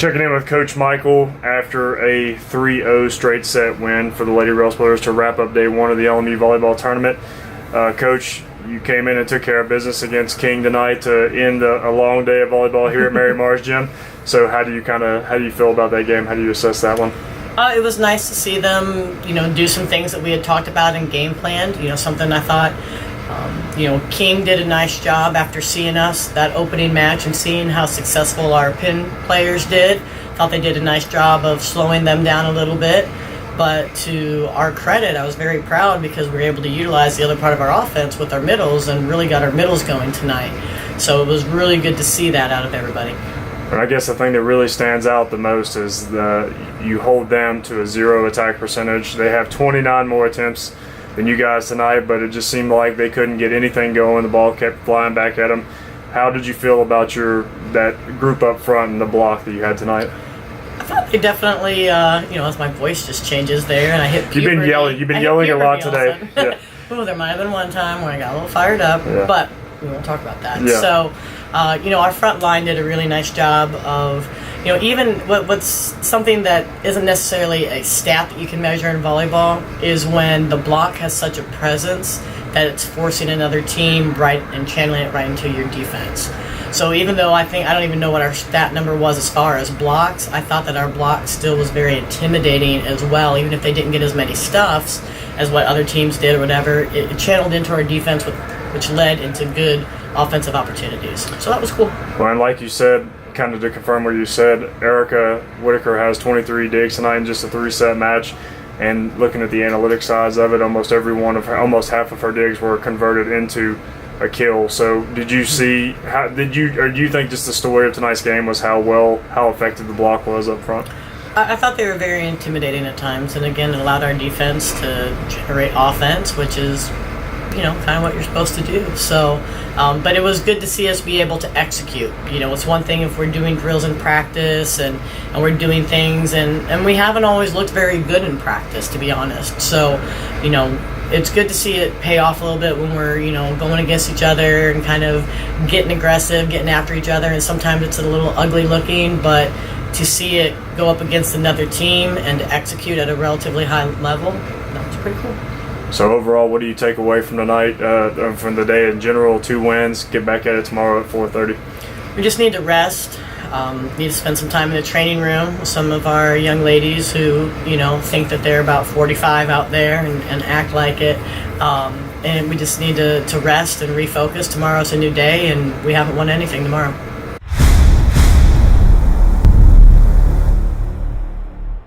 Checking in with Coach Michael after a 3-0 straight set win for the Lady Rail Splitters to wrap up day one of the LMU volleyball tournament. Coach, you came in and took care of business against King tonight to end a long day of volleyball here at Mary Mars Gym. So how do you feel about that game? How do you assess that one? It was nice to see them, do some things that we had talked about and game planned. Something I thought, King did a nice job after seeing us that opening match and seeing how successful our pin players did. Thought they did a nice job of slowing them down a little bit. But to our credit, I was very proud because we were able to utilize the other part of our offense with our middles and really got our middles going tonight. So it was really good to see that out of everybody. And I guess the thing that really stands out the most is you hold them to a 0 attack percentage. They have 29 more attempts than you guys tonight, but it just seemed like they couldn't get anything going. The ball kept flying back at them. How did you feel about that group up front and the block that you had tonight? I thought they definitely, as my voice just changes there and I hit puberty. You've been yelling a lot today. Yeah. Well, there might have been one time where I got a little fired up, but we won't talk about that. Yeah. So, our front line did a really nice job of, even what's something that isn't necessarily a stat that you can measure in volleyball is when the block has such a presence that it's forcing another team right and channeling it right into your defense. So even though I don't even know what our stat number was as far as blocks, I thought that our block still was very intimidating as well. Even if they didn't get as many stuffs as what other teams did or whatever, it channeled into our defense, which led into good offensive opportunities. So that was cool. Well, and like you said, kind of to confirm what you said, Erica Whitaker has 23 digs tonight in just a 3-set match. And looking at the analytics sides of it, almost half of her digs were converted into a kill. So do you think just the story of tonight's game was how effective the block was up front? I thought they were very intimidating at times, and again, it allowed our defense to generate offense, which is, kind of what you're supposed to do. So, but it was good to see us be able to execute. It's one thing if we're doing drills in practice and we're doing things, and we haven't always looked very good in practice, to be honest. So, it's good to see it pay off a little bit when we're, going against each other and kind of getting aggressive, getting after each other, and sometimes it's a little ugly looking, but to see it go up against another team and to execute at a relatively high level, that was pretty cool. So overall, what do you take away from tonight, from the day in general? 2 wins, get back at it tomorrow at 4:30. We just need to rest. Need to spend some time in the training room with some of our young ladies who, think that they're about 45 out there and act like it. And we just need to rest and refocus. Tomorrow's a new day, and we haven't won anything tomorrow.